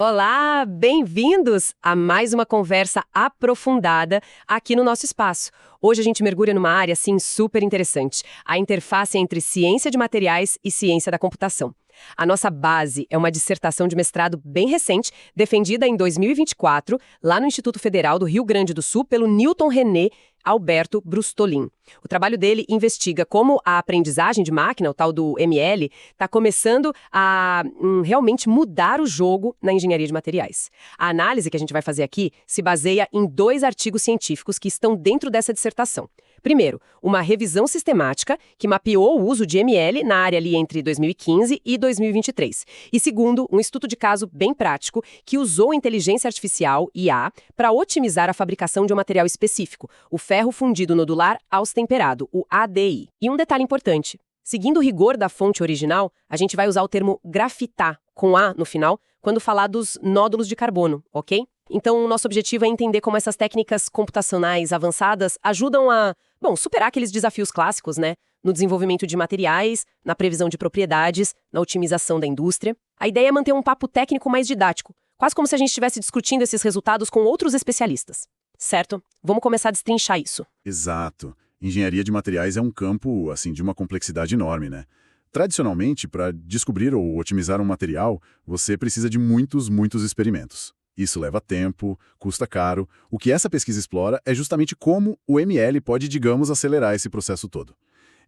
Olá, bem-vindos a mais uma conversa aprofundada aqui no nosso espaço. Hoje a gente mergulha numa área, assim, super interessante, a interface entre ciência de materiais e ciência da computação. A nossa base é uma dissertação de mestrado bem recente, defendida em 2024, lá no Instituto Federal do Rio Grande do Sul, pelo Newton René Alberto Brustolin. O trabalho dele investiga como a aprendizagem de máquina, o tal do ML, está começando a realmente mudar o jogo na engenharia de materiais. A análise que a gente vai fazer aqui se baseia em 2 artigos científicos que estão dentro dessa dissertação. Primeiro, uma revisão sistemática que mapeou o uso de ML na área ali entre 2015 e 2023. E segundo, um estudo de caso bem prático que usou inteligência artificial, IA, para otimizar a fabricação de um material específico, o ferro fundido nodular austemperado, o ADI. E um detalhe importante, seguindo o rigor da fonte original, a gente vai usar o termo grafitar, com A no final, quando falar dos nódulos de carbono, ok? Então, o nosso objetivo é entender como essas técnicas computacionais avançadas ajudam a, superar aqueles desafios clássicos, né? No desenvolvimento de materiais, na previsão de propriedades, na otimização da indústria. A ideia é manter um papo técnico mais didático, quase como se a gente estivesse discutindo esses resultados com outros especialistas. Certo? Vamos começar a destrinchar isso. Exato. Engenharia de materiais é um campo, assim, de uma complexidade enorme, né? Tradicionalmente, para descobrir ou otimizar um material, você precisa de muitos experimentos. Isso leva tempo, custa caro. O que essa pesquisa explora é justamente como o ML pode, digamos, acelerar esse processo todo.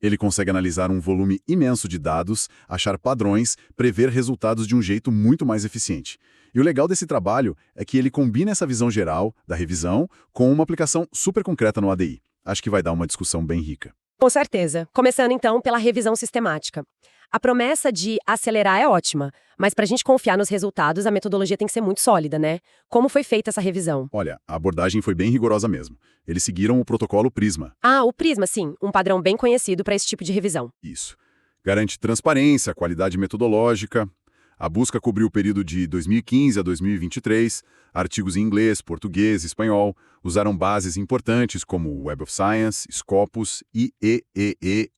Ele consegue analisar um volume imenso de dados, achar padrões, prever resultados de um jeito muito mais eficiente. E o legal desse trabalho é que ele combina essa visão geral, da revisão, com uma aplicação super concreta no ADI. Acho que vai dar uma discussão bem rica. Com certeza. Começando então pela revisão sistemática. A promessa de acelerar é ótima, mas para a gente confiar nos resultados, a metodologia tem que ser muito sólida, né? Como foi feita essa revisão? Olha, a abordagem foi bem rigorosa mesmo. Eles seguiram o protocolo PRISMA. Ah, o PRISMA, sim, um padrão bem conhecido para esse tipo de revisão. Isso. Garante transparência, qualidade metodológica. A busca cobriu o período de 2015 a 2023, artigos em inglês, português, espanhol, usaram bases importantes como Web of Science, Scopus e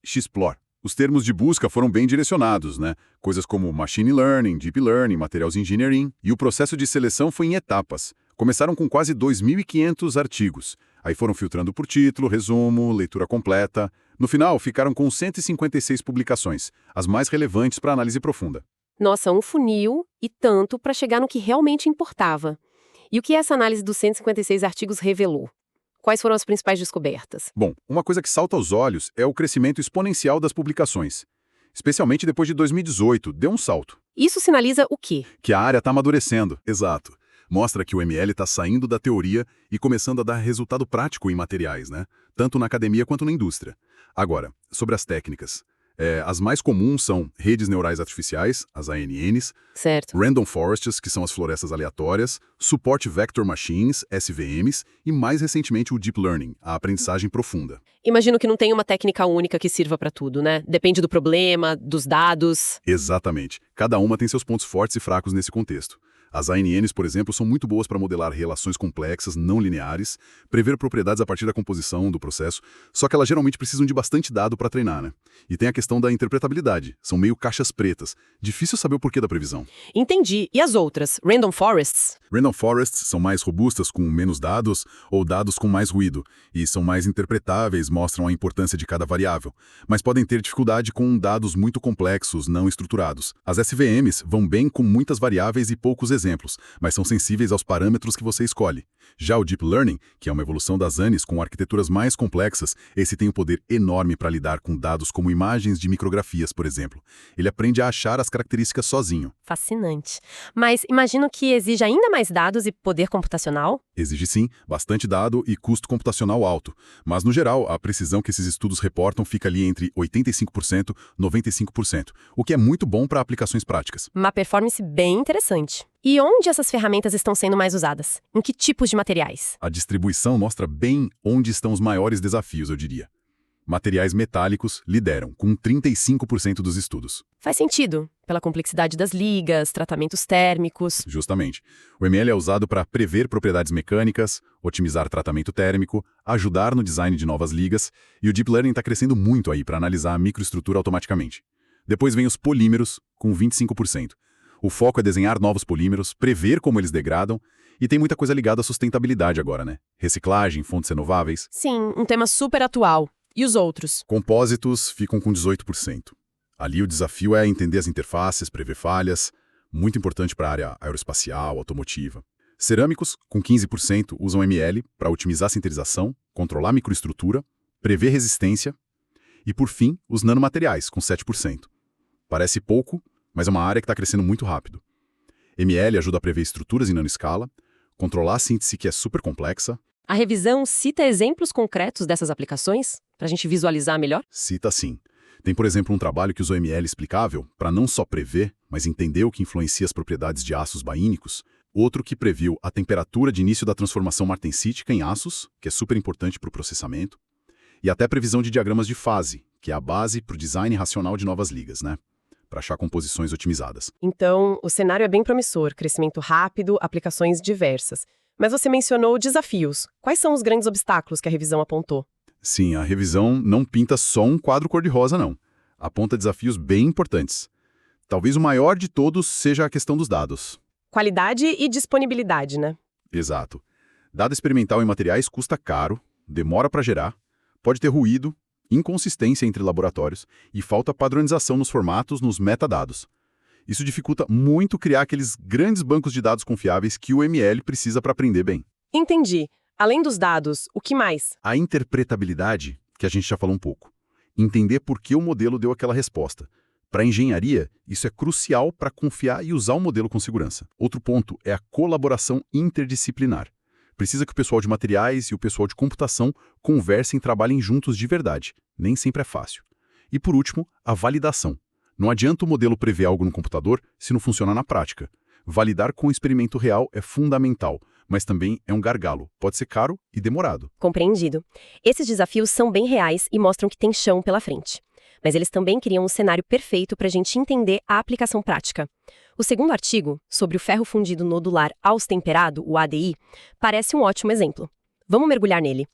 Xplore. Os termos de busca foram bem direcionados, né? Coisas como Machine Learning, Deep Learning, Materials Engineering. E o processo de seleção foi em etapas. Começaram com quase 2.500 artigos. Aí foram filtrando por título, resumo, leitura completa. No final, ficaram com 156 publicações, as mais relevantes para análise profunda. Nossa, um funil e tanto para chegar no que realmente importava. E o que essa análise dos 156 artigos revelou? Quais foram as principais descobertas? Bom, uma coisa que salta aos olhos é o crescimento exponencial das publicações. Especialmente depois de 2018, deu um salto. Isso sinaliza o quê? Que a área está amadurecendo. Exato. Mostra que o ML está saindo da teoria e começando a dar resultado prático em materiais, né? Tanto na academia quanto na indústria. Agora, sobre as técnicas. As mais comuns são redes neurais artificiais, as ANNs, certo. Random Forests, que são as florestas aleatórias, Support Vector Machines, SVMs, e mais recentemente o Deep Learning, a aprendizagem profunda. Imagino que não tem uma técnica única que sirva para tudo, né? Depende do problema, dos dados. Exatamente. Cada uma tem seus pontos fortes e fracos nesse contexto. As ANNs, por exemplo, são muito boas para modelar relações complexas, não lineares, prever propriedades a partir da composição do processo, só que elas geralmente precisam de bastante dado para treinar, né? E tem a questão da interpretabilidade, são meio caixas pretas, difícil saber o porquê da previsão. Entendi. E as outras? Random Forests? Random Forests são mais robustas, com menos dados, ou dados com mais ruído, e são mais interpretáveis, mostram a importância de cada variável, mas podem ter dificuldade com dados muito complexos, não estruturados. As SVMs vão bem com muitas variáveis e poucos exemplos, mas são sensíveis aos parâmetros que você escolhe. Já o Deep Learning, que é uma evolução das ANNs com arquiteturas mais complexas, esse tem um poder enorme para lidar com dados como imagens de micrografias, por exemplo. Ele aprende a achar as características sozinho. Fascinante. Mas imagino que exige ainda mais dados e poder computacional? Exige sim, bastante dado e custo computacional alto. Mas, no geral, a precisão que esses estudos reportam fica ali entre 85% e 95%, o que é muito bom para aplicações práticas. Uma performance bem interessante. E onde essas ferramentas estão sendo mais usadas? Em que tipos de materiais? A distribuição mostra bem onde estão os maiores desafios, eu diria. Materiais metálicos lideram, com 35% dos estudos. Faz sentido, pela complexidade das ligas, tratamentos térmicos. Justamente. O ML é usado para prever propriedades mecânicas, otimizar tratamento térmico, ajudar no design de novas ligas, e o Deep Learning está crescendo muito aí para analisar a microestrutura automaticamente. Depois vem os polímeros, com 25%. O foco é desenhar novos polímeros, prever como eles degradam, e tem muita coisa ligada à sustentabilidade agora, né? Reciclagem, fontes renováveis. Sim, um tema super atual. E os outros? Compósitos ficam com 18%. Ali o desafio é entender as interfaces, prever falhas, muito importante para a área aeroespacial, automotiva. Cerâmicos, com 15%, usam ML para otimizar a sinterização, controlar a microestrutura, prever resistência. E, por fim, os nanomateriais, com 7%. Parece pouco, mas é uma área que está crescendo muito rápido. ML ajuda a prever estruturas em nanoescala, controlar a síntese que é super complexa. A revisão cita exemplos concretos dessas aplicações, para a gente visualizar melhor? Cita sim. Tem, por exemplo, um trabalho que usou ML explicável para não só prever, mas entender o que influencia as propriedades de aços baínicos. Outro que previu a temperatura de início da transformação martensítica em aços, que é super importante para o processamento. E até previsão de diagramas de fase, que é a base para o design racional de novas ligas, né? Para achar composições otimizadas. Então, o cenário é bem promissor, crescimento rápido, aplicações diversas. Mas você mencionou desafios. Quais são os grandes obstáculos que a revisão apontou? Sim, a revisão não pinta só um quadro cor-de-rosa, não. Aponta desafios bem importantes. Talvez o maior de todos seja a questão dos dados. Qualidade e disponibilidade, né? Exato. Dado experimental em materiais custa caro, demora para gerar, pode ter ruído, inconsistência entre laboratórios e falta padronização nos formatos, nos metadados. Isso dificulta muito criar aqueles grandes bancos de dados confiáveis que o ML precisa para aprender bem. Entendi. Além dos dados, o que mais? A interpretabilidade, que a gente já falou um pouco. Entender por que o modelo deu aquela resposta. Para a engenharia, isso é crucial para confiar e usar o modelo com segurança. Outro ponto é a colaboração interdisciplinar. Precisa que o pessoal de materiais e o pessoal de computação conversem e trabalhem juntos de verdade. Nem sempre é fácil. E por último, a validação. Não adianta o modelo prever algo no computador se não funciona na prática. Validar com o experimento real é fundamental, mas também é um gargalo. Pode ser caro e demorado. Compreendido. Esses desafios são bem reais e mostram que tem chão pela frente. Mas eles também criam um cenário perfeito para a gente entender a aplicação prática. O segundo artigo, sobre o ferro fundido nodular austemperado, o ADI, parece um ótimo exemplo. Vamos mergulhar nele.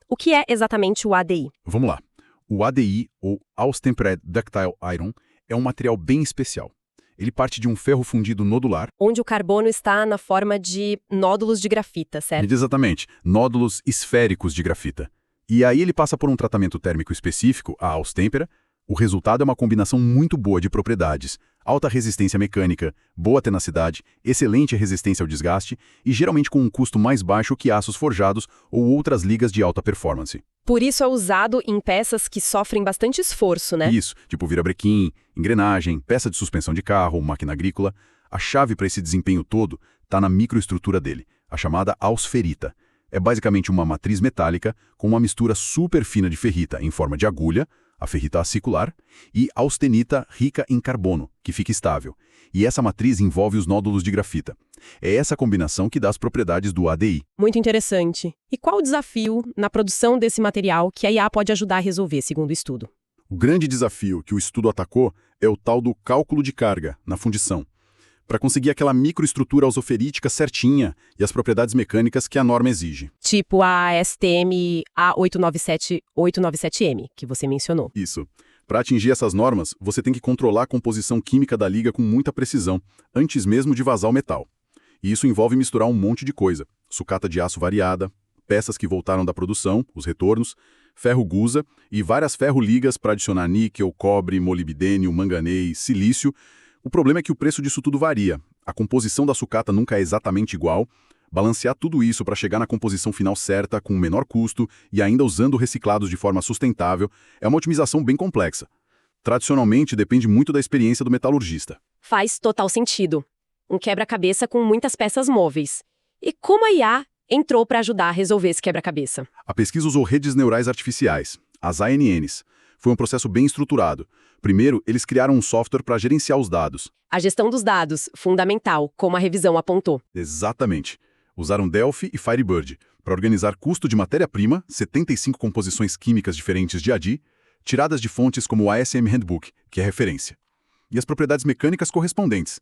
O que é exatamente o ADI? Vamos lá. O ADI, ou Austempered Ductile Iron, é um material bem especial. Ele parte de um ferro fundido nodular. Onde o carbono está na forma de nódulos de grafita, certo? Exatamente, nódulos esféricos de grafita. E aí ele passa por um tratamento térmico específico, a austêmpera. O resultado é uma combinação muito boa de propriedades, alta resistência mecânica, boa tenacidade, excelente resistência ao desgaste e geralmente com um custo mais baixo que aços forjados ou outras ligas de alta performance. Por isso é usado em peças que sofrem bastante esforço, né? Isso, tipo virabrequim, engrenagem, peça de suspensão de carro, máquina agrícola. A chave para esse desempenho todo está na microestrutura dele, a chamada ausferita. É basicamente uma matriz metálica com uma mistura super fina de ferrita em forma de agulha, a ferrita acicular, e austenita rica em carbono, que fica estável. E essa matriz envolve os nódulos de grafita. É essa combinação que dá as propriedades do ADI. Muito interessante. E qual o desafio na produção desse material que a IA pode ajudar a resolver, segundo o estudo? O grande desafio que o estudo atacou é o tal do cálculo de carga na fundição, para conseguir aquela microestrutura ausoferítica certinha e as propriedades mecânicas que a norma exige. Tipo a STM A897-897M, que você mencionou. Isso. Para atingir essas normas, você tem que controlar a composição química da liga com muita precisão, antes mesmo de vazar o metal. E isso envolve misturar um monte de coisa. Sucata de aço variada, peças que voltaram da produção, os retornos, ferro gusa e várias ferro-ligas para adicionar níquel, cobre, molibdênio, manganês, silício. O problema é que o preço disso tudo varia. A composição da sucata nunca é exatamente igual. Balancear tudo isso para chegar na composição final certa, com o menor custo e ainda usando reciclados de forma sustentável, é uma otimização bem complexa. Tradicionalmente, depende muito da experiência do metalurgista. Faz total sentido. Um quebra-cabeça com muitas peças móveis. E como a IA entrou para ajudar a resolver esse quebra-cabeça? A pesquisa usou redes neurais artificiais, as ANNs. Foi um processo bem estruturado. Primeiro, eles criaram um software para gerenciar os dados. A gestão dos dados, fundamental, como a revisão apontou. Exatamente. Usaram Delphi e Firebird para organizar custo de matéria-prima, 75 composições químicas diferentes de ADI, tiradas de fontes como o ASM Handbook, que é referência. E as propriedades mecânicas correspondentes.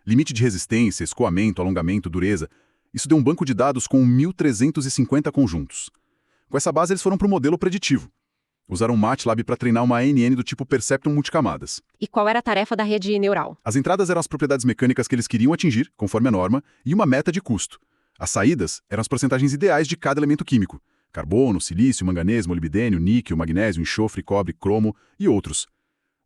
Limite de resistência, escoamento, alongamento, dureza. Isso deu um banco de dados com 1.350 conjuntos. Com essa base, eles foram para o modelo preditivo. Usaram MATLAB para treinar uma ANN do tipo Perceptron multicamadas. E qual era a tarefa da rede neural? As entradas eram as propriedades mecânicas que eles queriam atingir, conforme a norma, e uma meta de custo. As saídas eram as porcentagens ideais de cada elemento químico. Carbono, silício, manganês, molibdênio, níquel, magnésio, enxofre, cobre, cromo e outros.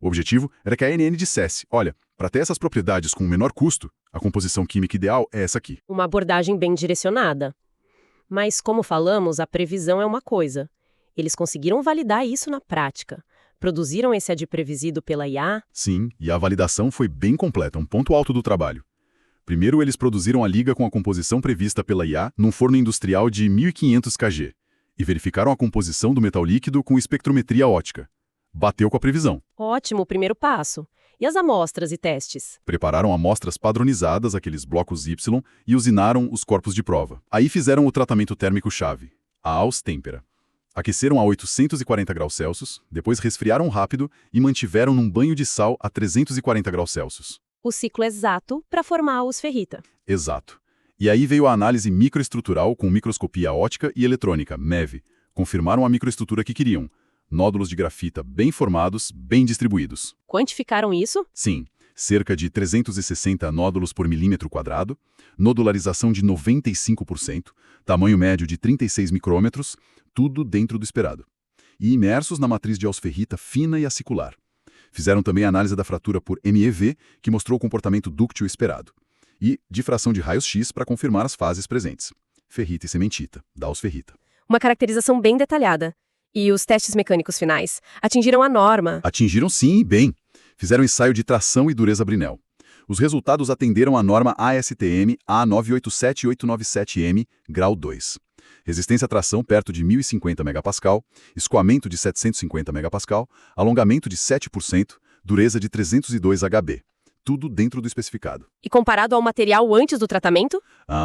O objetivo era que a ANN dissesse, olha, para ter essas propriedades com o menor custo, a composição química ideal é essa aqui. Uma abordagem bem direcionada. Mas, como falamos, a previsão é uma coisa. Eles conseguiram validar isso na prática. Produziram esse AD previsto pela IA? Sim, e a validação foi bem completa, um ponto alto do trabalho. Primeiro, eles produziram a liga com a composição prevista pela IA num forno industrial de 1500 kg e verificaram a composição do metal líquido com espectrometria óptica. Bateu com a previsão. Ótimo, primeiro passo. E as amostras e testes? Prepararam amostras padronizadas, aqueles blocos Y, e usinaram os corpos de prova. Aí fizeram o tratamento térmico-chave, a Austempera. Aqueceram a 840 graus Celsius, depois resfriaram rápido e mantiveram num banho de sal a 340 graus Celsius. O ciclo exato para formar os ferrita. Exato. E aí veio a análise microestrutural com microscopia óptica e eletrônica, MEV. Confirmaram a microestrutura que queriam. Nódulos de grafita bem formados, bem distribuídos. Quantificaram isso? Sim, cerca de 360 nódulos por milímetro quadrado, nodularização de 95%, tamanho médio de 36 micrômetros, tudo dentro do esperado. E imersos na matriz de alsferrita fina e acicular. Fizeram também a análise da fratura por MEV, que mostrou o comportamento dúctil esperado. E difração de raios-x para confirmar as fases presentes. Ferrita e cementita, da alsferrita. Uma caracterização bem detalhada. E os testes mecânicos finais? Atingiram a norma? Atingiram sim e bem. Fizeram ensaio de tração e dureza Brinell. Os resultados atenderam à norma ASTM A987897M, grau 2. Resistência à tração perto de 1050 MPa, escoamento de 750 MPa, alongamento de 7%, dureza de 302 HB. Tudo dentro do especificado. E comparado ao material antes do tratamento?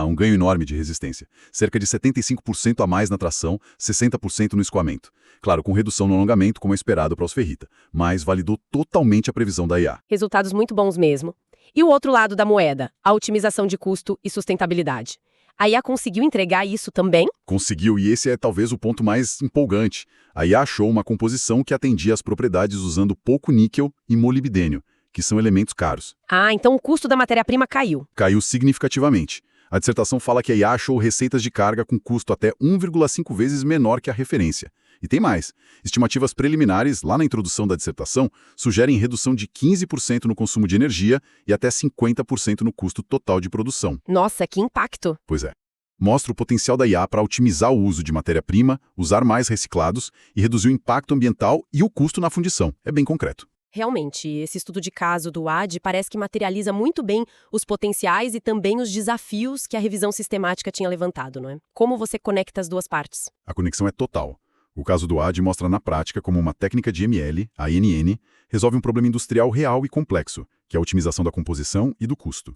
Um ganho enorme de resistência. Cerca de 75% a mais na tração, 60% no escoamento. Claro, com redução no alongamento, como é esperado para os ferrita, mas validou totalmente a previsão da IA. Resultados muito bons mesmo. E o outro lado da moeda, a otimização de custo e sustentabilidade. A IA conseguiu entregar isso também? Conseguiu, e esse é talvez o ponto mais empolgante. A IA achou uma composição que atendia às propriedades usando pouco níquel e molibdênio, que são elementos caros. Então o custo da matéria-prima caiu. Caiu significativamente. A dissertação fala que a IA achou receitas de carga com custo até 1,5 vezes menor que a referência. E tem mais. Estimativas preliminares, lá na introdução da dissertação, sugerem redução de 15% no consumo de energia e até 50% no custo total de produção. Nossa, que impacto! Pois é. Mostra o potencial da IA para otimizar o uso de matéria-prima, usar mais reciclados e reduzir o impacto ambiental e o custo na fundição. É bem concreto. Realmente, esse estudo de caso do AD parece que materializa muito bem os potenciais e também os desafios que a revisão sistemática tinha levantado, não é? Como você conecta as duas partes? A conexão é total. O caso do AD mostra na prática como uma técnica de ML, a ANN, resolve um problema industrial real e complexo, que é a otimização da composição e do custo.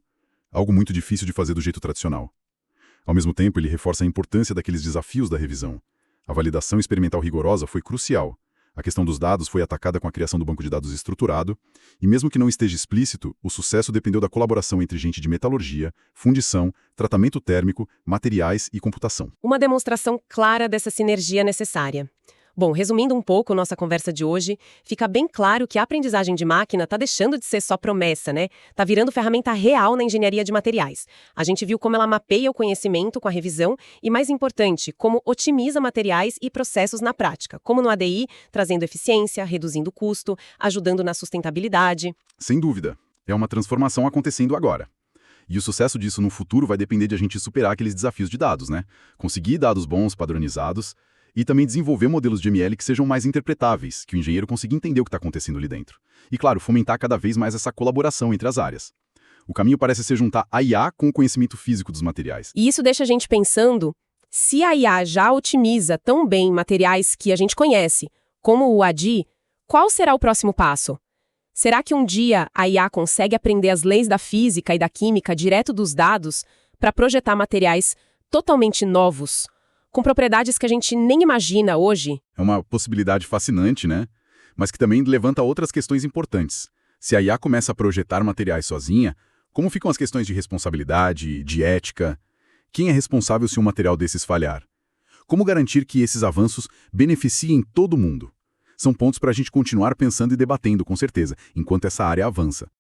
Algo muito difícil de fazer do jeito tradicional. Ao mesmo tempo, ele reforça a importância daqueles desafios da revisão. A validação experimental rigorosa foi crucial. A questão dos dados foi atacada com a criação do banco de dados estruturado, e mesmo que não esteja explícito, o sucesso dependeu da colaboração entre gente de metalurgia, fundição, tratamento térmico, materiais e computação. Uma demonstração clara dessa sinergia necessária. Bom, resumindo um pouco nossa conversa de hoje, fica bem claro que a aprendizagem de máquina está deixando de ser só promessa, né? Está virando ferramenta real na engenharia de materiais. A gente viu como ela mapeia o conhecimento com a revisão e, mais importante, como otimiza materiais e processos na prática, como no ADI, trazendo eficiência, reduzindo o custo, ajudando na sustentabilidade. Sem dúvida. É uma transformação acontecendo agora. E o sucesso disso no futuro vai depender de a gente superar aqueles desafios de dados, né? Conseguir dados bons, padronizados, e também desenvolver modelos de ML que sejam mais interpretáveis, que o engenheiro consiga entender o que está acontecendo ali dentro. E, claro, fomentar cada vez mais essa colaboração entre as áreas. O caminho parece ser juntar a IA com o conhecimento físico dos materiais. E isso deixa a gente pensando, se a IA já otimiza tão bem materiais que a gente conhece, como o ADI, qual será o próximo passo? Será que um dia a IA consegue aprender as leis da física e da química direto dos dados para projetar materiais totalmente novos, com propriedades que a gente nem imagina hoje? É uma possibilidade fascinante, né? Mas que também levanta outras questões importantes. Se a IA começa a projetar materiais sozinha, como ficam as questões de responsabilidade, de ética? Quem é responsável se um material desses falhar? Como garantir que esses avanços beneficiem todo mundo? São pontos para a gente continuar pensando e debatendo, com certeza, enquanto essa área avança.